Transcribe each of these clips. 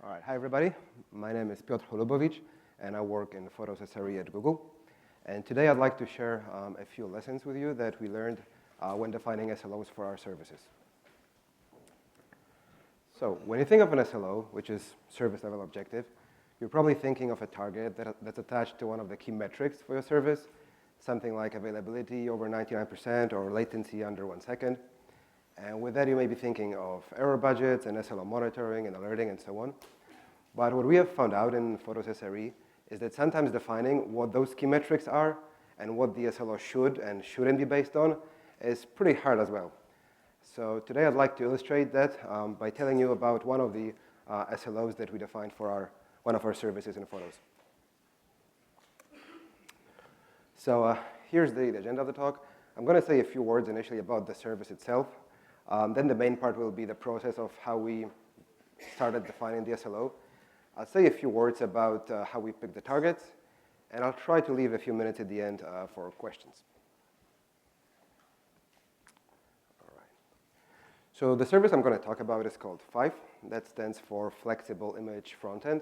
All right, hi everybody. My name is Piotr Holubowicz, and I work in Photos SRE at Google. And today I'd like to share a few lessons with you that we learned when defining SLOs for our services. So when you think of an SLO, which is service level objective, you're probably thinking of a target that's attached to one of the key metrics for your service, something like availability over 99% or latency under 1 second. And with that, you may be thinking of error budgets and SLO monitoring and alerting and so on. But what we have found out in Photos SRE is that sometimes defining what those key metrics are and what the SLO should and shouldn't be based on is pretty hard as well. So today I'd like to illustrate that by telling you about one of the SLOs that we defined for one of our services in Photos. So here's the agenda of the talk. I'm going to say a few words initially about the service itself. Then the main part will be the process of how we started defining the SLO. I'll say a few words about how we picked the targets, and I'll try to leave a few minutes at the end for questions. All right. So the service I'm going to talk about is called FIFE. That stands for Flexible Image Frontend.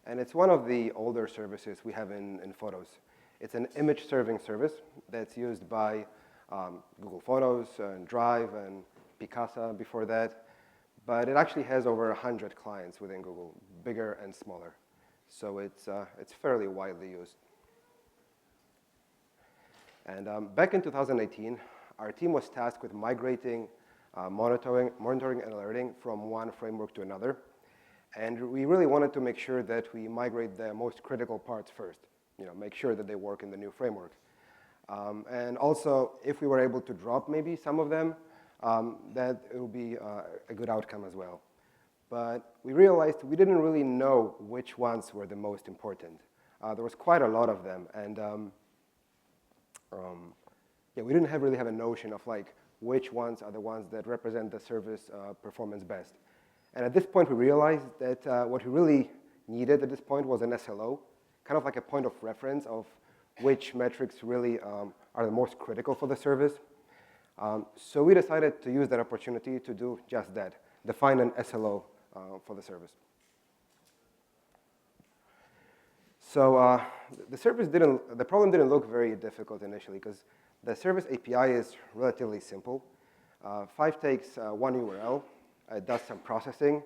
And it's one of the older services we have in Photos. It's an image serving service that's used by Google Photos and Drive and Picasa before that. But it actually has over 100 clients within Google, bigger and smaller. So it's fairly widely used. And back in 2018, our team was tasked with migrating monitoring and alerting from one framework to another. And we really wanted to make sure that we migrate the most critical parts first, make sure that they work in the new framework. And also, if we were able to drop maybe some of them, that it will be a good outcome as well. But we realized we didn't really know which ones were the most important. There was quite a lot of them, and we didn't really have a notion of which ones are the ones that represent the service performance best. And at this point, we realized that what we really needed at this point was an SLO, kind of like a point of reference of which metrics really are the most critical for the service. So we decided to use that opportunity to do just that, define an SLO for the service. So the problem didn't look very difficult initially because the service API is relatively simple. FIFE takes one URL, it does some processing,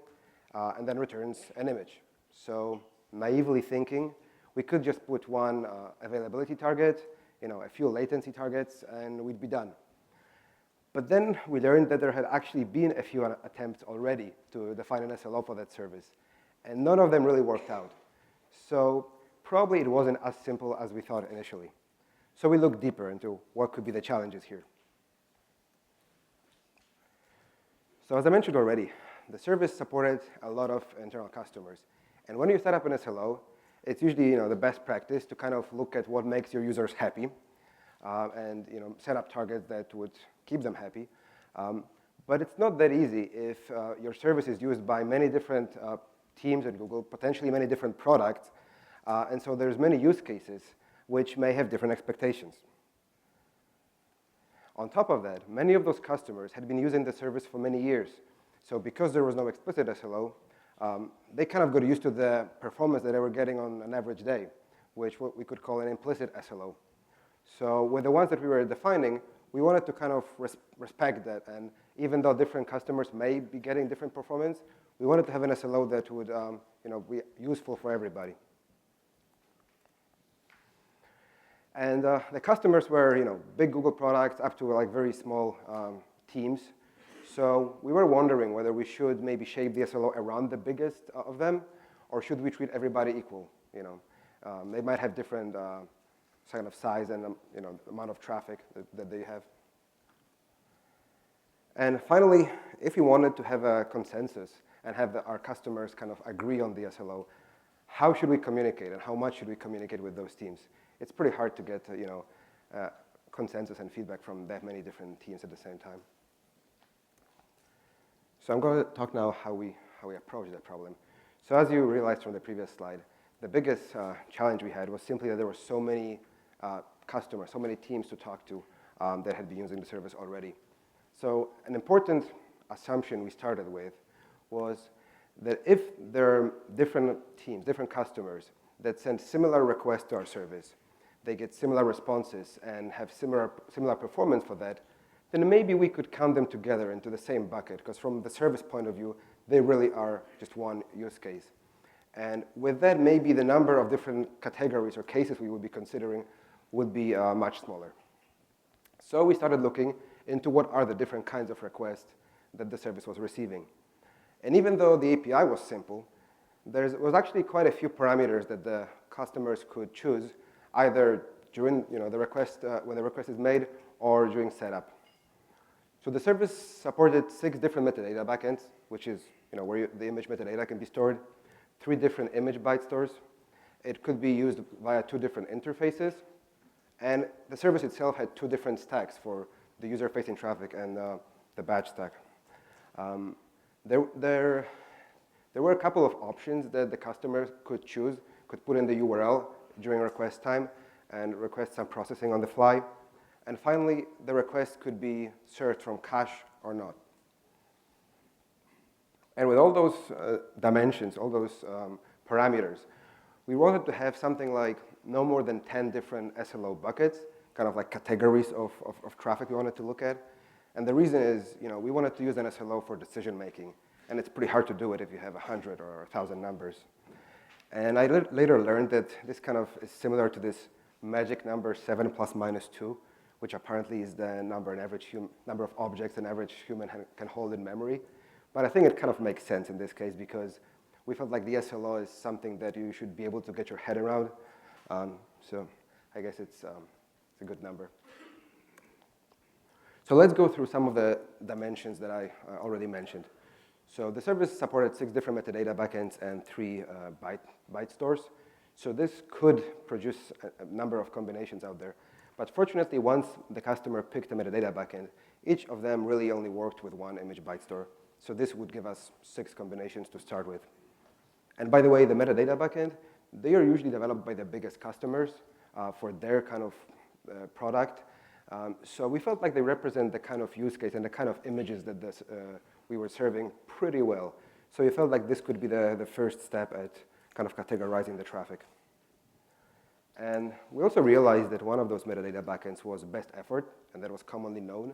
and then returns an image. So naively thinking, we could just put one availability target, a few latency targets, and we'd be done. But then we learned that there had actually been a few attempts already to define an SLO for that service, and none of them really worked out. So probably it wasn't as simple as we thought initially. So we looked deeper into what could be the challenges here. So as I mentioned already, the service supported a lot of internal customers. And when you set up an SLO, it's usually the best practice to kind of look at what makes your users happy and set up targets that would keep them happy. But it's not that easy if your service is used by many different teams at Google, potentially many different products. And so there's many use cases which may have different expectations. On top of that, many of those customers had been using the service for many years. So because there was no explicit SLO, they kind of got used to the performance that they were getting on an average day, which what we could call an implicit SLO. So with the ones that we were defining, we wanted to kind of respect that. And even though different customers may be getting different performance, we wanted to have an SLO that would be useful for everybody. And the customers were big Google products up to very small teams. So we were wondering whether we should maybe shape the SLO around the biggest of them, or should we treat everybody equal? They might have different kind of size and amount of traffic that they have. And finally, if we wanted to have a consensus and have our customers kind of agree on the SLO, how should we communicate and how much should we communicate with those teams? It's pretty hard to get consensus and feedback from that many different teams at the same time. So I'm going to talk now how we approach that problem. So as you realized from the previous slide, the biggest challenge we had was simply that there were so many customers, so many teams to talk to that had been using the service already. So an important assumption we started with was that if there are different teams, different customers that send similar requests to our service, they get similar responses and have similar performance for that, then maybe we could count them together into the same bucket, because from the service point of view, they really are just one use case. And with that, maybe the number of different categories or cases we would be considering would be much smaller. So we started looking into what are the different kinds of requests that the service was receiving. And even though the API was simple, there was actually quite a few parameters that the customers could choose, either during the request, when the request is made, or during setup. So the service supported 6 different metadata backends, which is where the image metadata can be stored, 3 different image byte stores. It could be used via 2 different interfaces, and the service itself had 2 different stacks for the user-facing traffic and the batch stack. There were a couple of options that the customer could choose, could put in the URL during request time and request some processing on the fly. And finally, the request could be served from cache or not. And with all those dimensions, all those parameters, we wanted to have something like no more than 10 different SLO buckets, kind of like categories of traffic we wanted to look at. And the reason is, we wanted to use an SLO for decision making. And it's pretty hard to do it if you have 100 or 1,000 numbers. And I later learned that this kind of is similar to this magic number 7 plus minus 2, which apparently is the number number of objects an average human can hold in memory. But I think it kind of makes sense in this case because we felt like the SLO is something that you should be able to get your head around. So I guess it's a good number. So let's go through some of the dimensions that I already mentioned. So the service supported 6 different metadata backends and 3 byte stores. So this could produce a number of combinations out there. But fortunately, once the customer picked a metadata backend, each of them really only worked with 1 image byte store. So this would give us 6 combinations to start with. And by the way, the metadata backend, they are usually developed by the biggest customers for their kind of product. So we felt like they represent the kind of use case and the kind of images that we were serving pretty well. So we felt like this could be the first step at kind of categorizing the traffic. And we also realized that one of those metadata backends was best effort, and that was commonly known.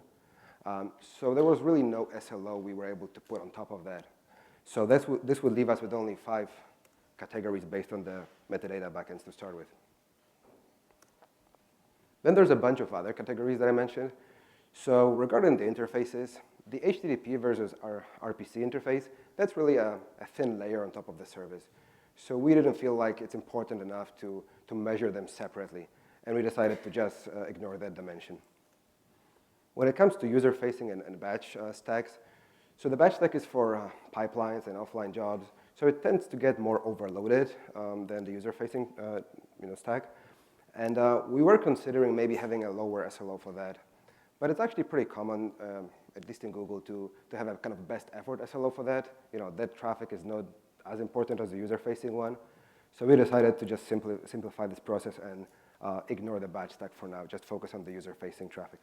So there was really no SLO we were able to put on top of that. So this would leave us with only 5 categories based on the metadata backends to start with. Then there's a bunch of other categories that I mentioned. So regarding the interfaces, the HTTP versus our RPC interface, that's really a thin layer on top of the service. So we didn't feel like it's important enough to measure them separately, and we decided to just ignore that dimension. When it comes to user-facing and batch stacks, so the batch stack is for pipelines and offline jobs, so it tends to get more overloaded than the user-facing stack. And we were considering maybe having a lower SLO for that. But it's actually pretty common, at least in Google, to have a kind of best effort SLO for that. That traffic is not as important as the user-facing one. So we decided to just simplify this process and ignore the batch stack for now, just focus on the user-facing traffic.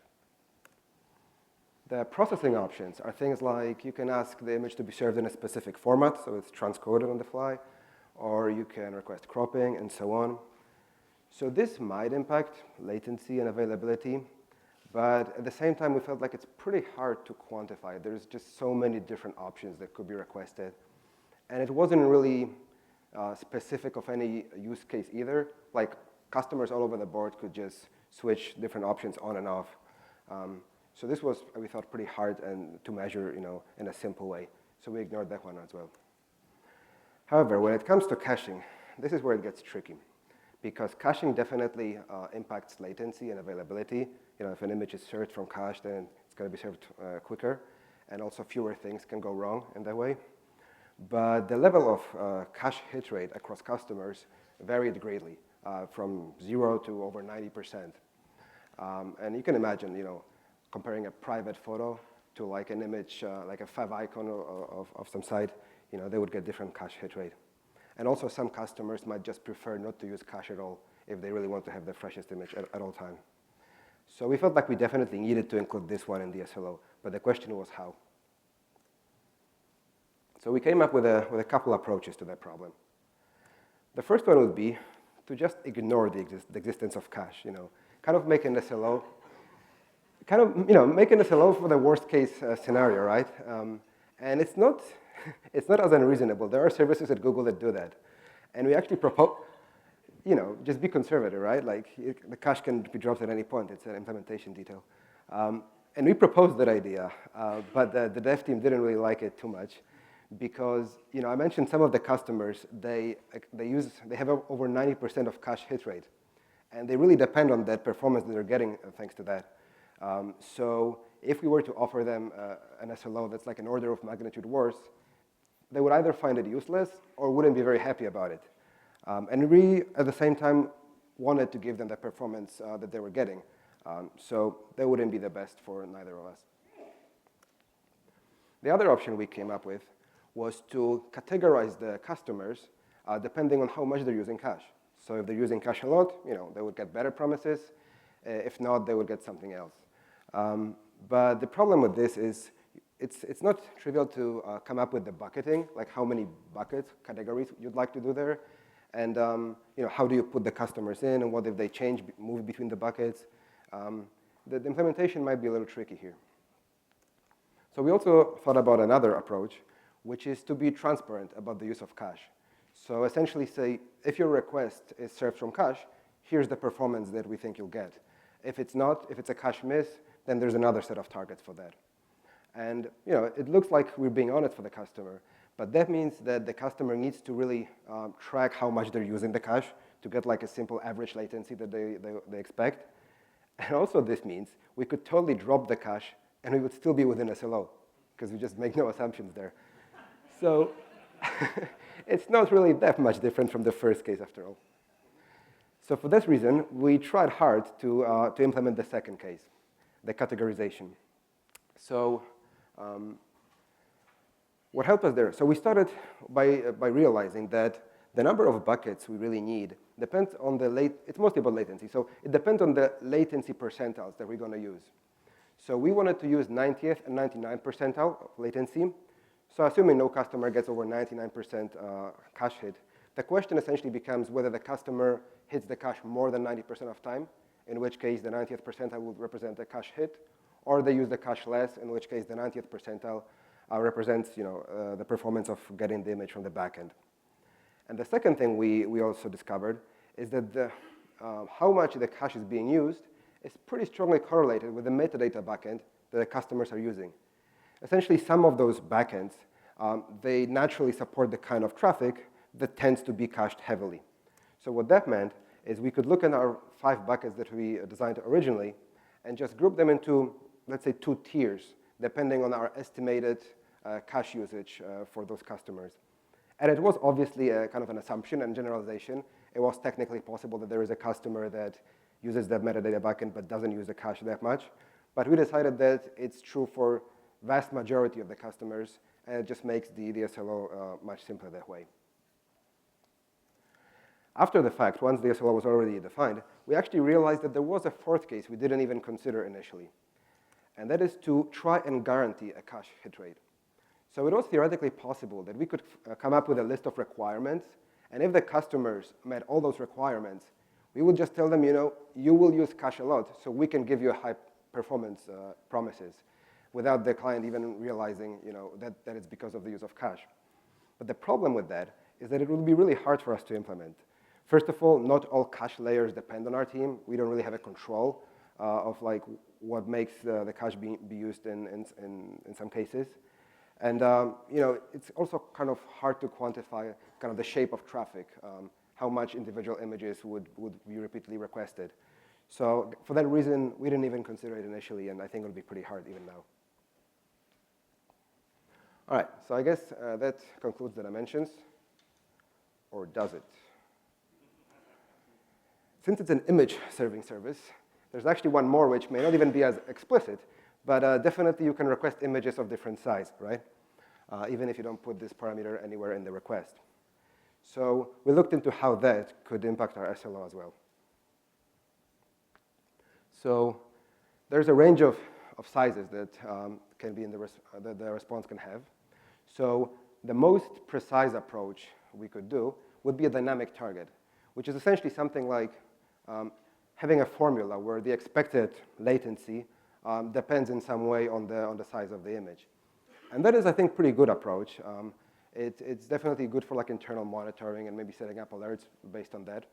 The processing options are things like you can ask the image to be served in a specific format, so it's transcoded on the fly, or you can request cropping and so on. So this might impact latency and availability, but at the same time, we felt like it's pretty hard to quantify. There's just so many different options that could be requested. And it wasn't really specific of any use case either. Like customers all over the board could just switch different options on and off. So this was, we thought, pretty hard to measure in a simple way. So we ignored that one as well. However, when it comes to caching, this is where it gets tricky. Because caching definitely impacts latency and availability. If an image is served from cache, then it's going to be served quicker. And also fewer things can go wrong in that way. But the level of cache hit rate across customers varied greatly, from 0 to over 90%. And you can imagine, comparing a private photo to like an image, like a favicon of some site, they would get different cache hit rate. And also some customers might just prefer not to use cache at all if they really want to have the freshest image at all time. So we felt like we definitely needed to include this one in the SLO, but the question was how. So we came up with a couple approaches to that problem. The first one would be to just ignore the existence of cache, kind of make an SLO, make an SLO for the worst case scenario, right? And it's not as unreasonable. There are services at Google that do that. And we actually propose, just be conservative, right? Like the cache can be dropped at any point. It's an implementation detail. And we proposed that idea, but the dev team didn't really like it too much because, I mentioned some of the customers, they have over 90% of cache hit rate. And they really depend on that performance that they're getting thanks to that. So if we were to offer them an SLO that's like an order of magnitude worse, they would either find it useless or wouldn't be very happy about it. And we, at the same time, wanted to give them the performance that they were getting. So that wouldn't be the best for neither of us. The other option we came up with was to categorize the customers depending on how much they're using cache. So if they're using cache a lot, they would get better promises. If not, they would get something else. But the problem with this is it's not trivial to come up with the bucketing, like how many buckets, categories you'd like to do there. And how do you put the customers in, and what if they move between the buckets? The implementation might be a little tricky here. So we also thought about another approach, which is to be transparent about the use of cache. So essentially say, if your request is served from cache, here's the performance that we think you'll get. If it's not, if it's a cache miss, then there's another set of targets for that. And it looks like we're being honest for the customer, but that means that the customer needs to really track how much they're using the cache to get like a simple average latency that they expect. And also this means we could totally drop the cache and we would still be within SLO because we just make no assumptions there. So it's not really that much different from the first case after all. So for this reason, we tried hard to implement the second case, the categorization. So what helped us there? So we started by realizing that the number of buckets we really need depends on it's mostly about latency. So it depends on the latency percentiles that we're going to use. So we wanted to use 90th and 99th percentile of latency. So assuming no customer gets over 99% cache hit, the question essentially becomes whether the customer hits the cache more than 90% of time, in which case the 90th percentile would represent a cache hit, or they use the cache less, in which case the 90th percentile represents the performance of getting the image from the backend. And the second thing we also discovered is that how much the cache is being used is pretty strongly correlated with the metadata backend that the customers are using. Essentially, some of those backends, they naturally support the kind of traffic that tends to be cached heavily. So what that meant is we could look at our 5 buckets that we designed originally and just group them into, let's say, 2 tiers, depending on our estimated cache usage for those customers. And it was obviously a kind of an assumption and generalization. It was technically possible that there is a customer that uses the metadata backend but doesn't use the cache that much. But we decided that it's true for vast majority of the customers, and it just makes the SLO much simpler that way. After the fact, once the SLO was already defined, we actually realized that there was a 4th case we didn't even consider initially. And that is to try and guarantee a cache hit rate. So it was theoretically possible that we could come up with a list of requirements, and if the customers met all those requirements, we would just tell them, you will use cache a lot, so we can give you high performance promises without the client even realizing that it's because of the use of cache. But the problem with that is that it will be really hard for us to implement. First of all, not all cache layers depend on our team. We don't really have a control of like what makes the cache be used in some cases. And it's also kind of hard to quantify kind of the shape of traffic, how much individual images would be repeatedly requested. So for that reason, we didn't even consider it initially, and I think it'll be pretty hard even now. All right, so I guess that concludes the dimensions, or does it? Since it's an image serving service, there's actually one more which may not even be as explicit, but definitely you can request images of different size, right? Even if you don't put this parameter anywhere in the request. So we looked into how that could impact our SLO as well. So there's a range of sizes that can be in the response can have. So the most precise approach we could do would be a dynamic target, which is essentially something like having a formula where the expected latency depends in some way on the size of the image. And that is, I think, a pretty good approach. It's definitely good for like internal monitoring and maybe setting up alerts based on that.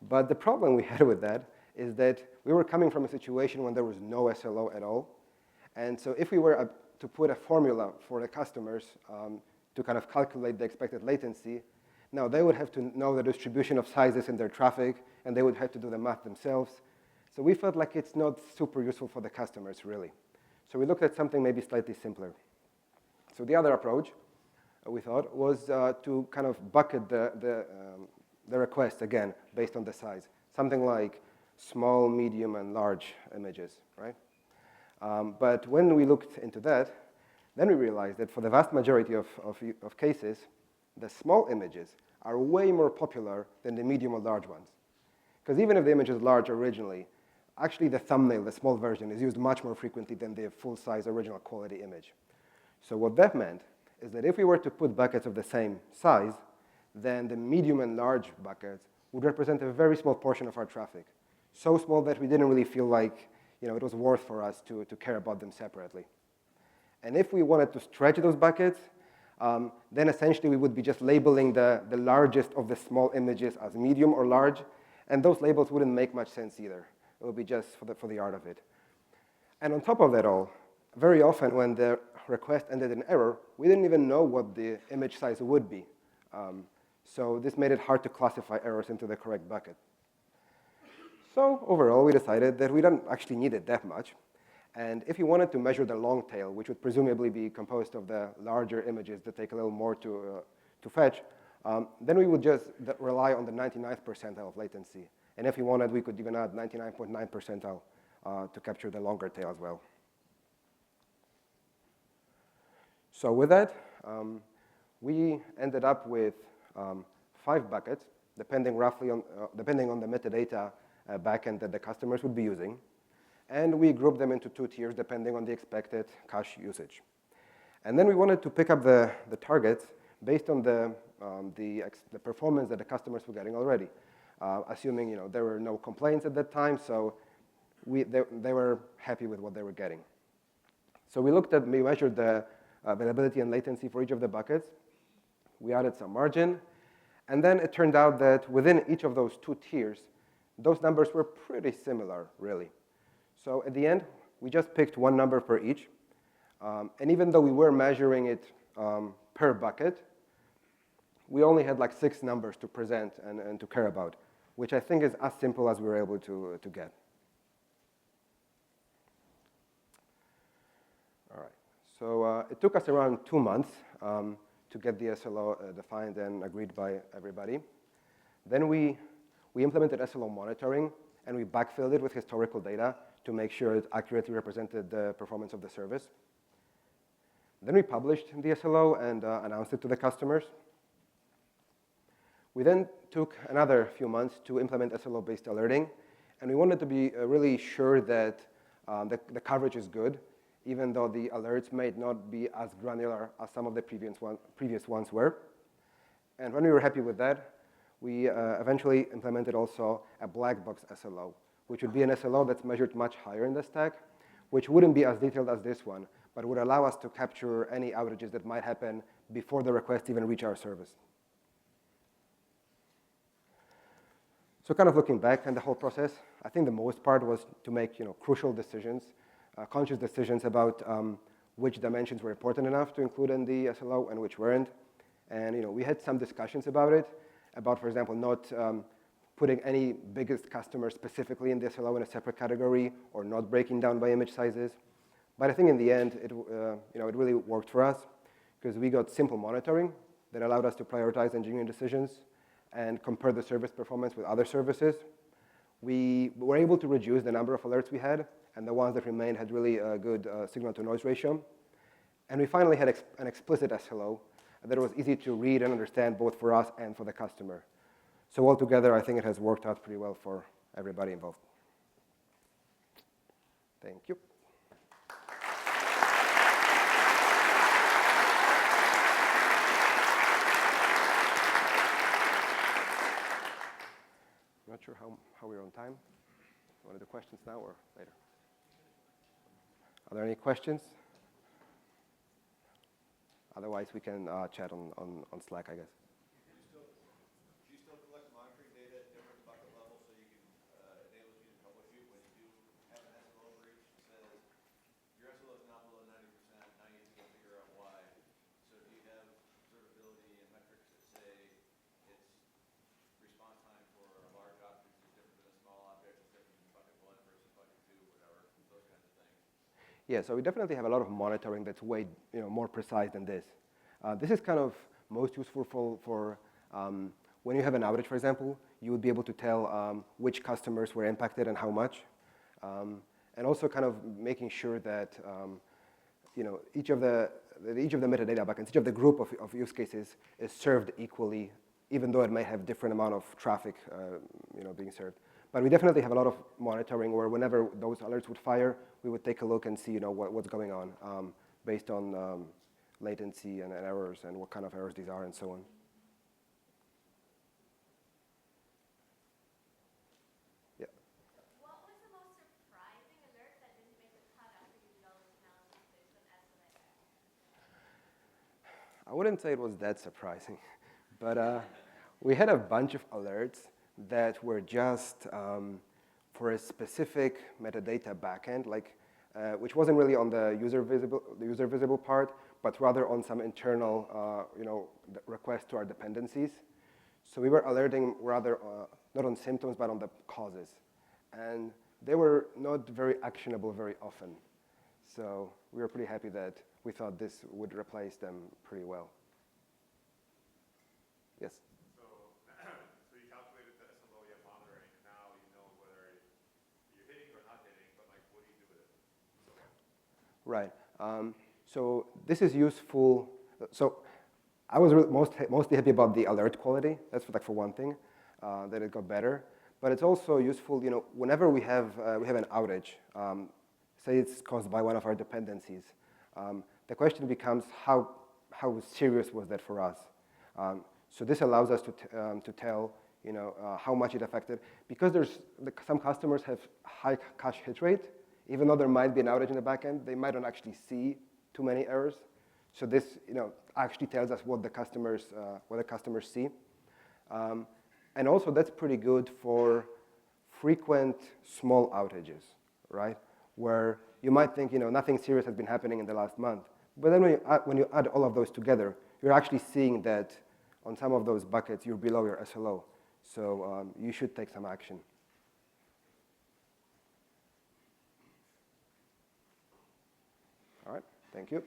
But the problem we had with that is that we were coming from a situation when there was no SLO at all. And so if we were to put a formula for the customers to kind of calculate the expected latency, now they would have to know the distribution of sizes in their traffic, and they would have to do the math themselves. So we felt like it's not super useful for the customers, really. So we looked at something maybe slightly simpler. So the other approach, we thought, was to kind of bucket the request, again, based on the size. Something like small, medium, and large images, right? But when we looked into that, then we realized that for the vast majority of cases, the small images are way more popular than the medium or large ones. Because even if the image is large originally, actually the thumbnail, the small version, is used much more frequently than the full-size original quality image. So what that meant is that if we were to put buckets of the same size, then the medium and large buckets would represent a very small portion of our traffic. So small that we didn't really feel like it was worth for us to care about them separately. And if we wanted to stretch those buckets, then essentially we would be just labeling the largest of the small images as medium or large, and those labels wouldn't make much sense either. It would be just for the art of it. And on top of that all, very often when the request ended in error, we didn't even know what the image size would be. So this made it hard to classify errors into the correct bucket. So overall, we decided that we don't actually need it that much. And if you wanted to measure the long tail, which would presumably be composed of the larger images that take a little more to fetch, then we would just rely on the 99th percentile of latency. And if we wanted, we could even add 99.9 percentile to capture the longer tail as well. So with that, we ended up with 5 buckets, depending on the metadata backend that the customers would be using. And we grouped them into 2 tiers, depending on the expected cache usage. And then we wanted to pick up the targets based on the performance that the customers were getting already, assuming there were no complaints at that time, so they were happy with what they were getting. So we measured the availability and latency for each of the buckets. We added some margin, and then it turned out that within each of those 2 tiers, those numbers were pretty similar, really. So at the end, we just picked one number for each. And even though we were measuring it per bucket, we only had like 6 numbers to present and to care about, which I think is as simple as we were able to get. All right. So it took us around 2 months to get the SLO defined and agreed by everybody. Then we implemented SLO monitoring, and we backfilled it with historical data to make sure it accurately represented the performance of the service. Then we published the SLO and announced it to the customers. We then took another few months to implement SLO-based alerting, and we wanted to be really sure that the coverage is good, even though the alerts may not be as granular as some of the previous ones were. And when we were happy with that, we eventually implemented also a black box SLO, which would be an SLO that's measured much higher in the stack, which wouldn't be as detailed as this one, but would allow us to capture any outages that might happen before the request even reach our service. So kind of looking back on the whole process, I think the most part was to make crucial decisions, conscious decisions about which dimensions were important enough to include in the SLO and which weren't. And we had some discussions about it, about, for example, not putting any biggest customer specifically in the SLO in a separate category, or not breaking down by image sizes. But I think in the end, it really worked for us, because we got simple monitoring that allowed us to prioritize engineering decisions and compare the service performance with other services. We were able to reduce the number of alerts we had, and the ones that remained had really a good signal-to-noise ratio. And we finally had an explicit SLO that was easy to read and understand both for us and for the customer. So altogether, I think it has worked out pretty well for everybody involved. Thank you. want to do questions now or later? Are there any questions? Otherwise, we can chat on Slack, I guess. Do you still collect monitoring data at different bucket levels so you can enable you to troubleshoot when you do have an SLO breach that says your SLO is not below 90%, now you need to go figure out why. So do you have observability and metrics that say it's response time for a large object is different than a small object, is different than bucket 1 versus bucket 2, whatever, those kinds of things? Yeah, so we definitely have a lot of monitoring that's way more precise than this. This is kind of most useful for when you have an outage, for example, you would be able to tell which customers were impacted and how much. And also kind of making sure that each of the metadata buckets, each of the group of use cases is served equally, even though it may have different amount of traffic being served. But we definitely have a lot of monitoring where whenever those alerts would fire, we would take a look and see what's going on based on latency and errors and what kind of errors these are and so on. Yeah. What was the most surprising alert that didn't make the cut after you did all this analysis based on SLO? I wouldn't say it was that surprising, but we had a bunch of alerts that were just for a specific metadata backend, which wasn't really on the user visible part, but rather on some internal request to our dependencies. So we were alerting rather not on symptoms, but on the causes. And they were not very actionable very often. So we were pretty happy that we thought this would replace them pretty well. Yes? So you calculated the SLO you have monitoring, and now you know whether you're hitting or not hitting, but what do you do with it? Right. So this is useful. So I was mostly happy about the alert quality. That's for one thing, that it got better. But it's also useful, whenever we have an outage, say it's caused by one of our dependencies, the question becomes how serious was that for us? So this allows us to tell how much it affected, because some customers have high cache hit rate. Even though there might be an outage in the backend, they might not actually see too many errors. So this actually tells us what the customers see. And also that's pretty good for frequent small outages, right? Where you might think nothing serious has been happening in the last month. But then when you add all of those together, you're actually seeing that on some of those buckets you're below your SLO. So you should take some action. All right, thank you.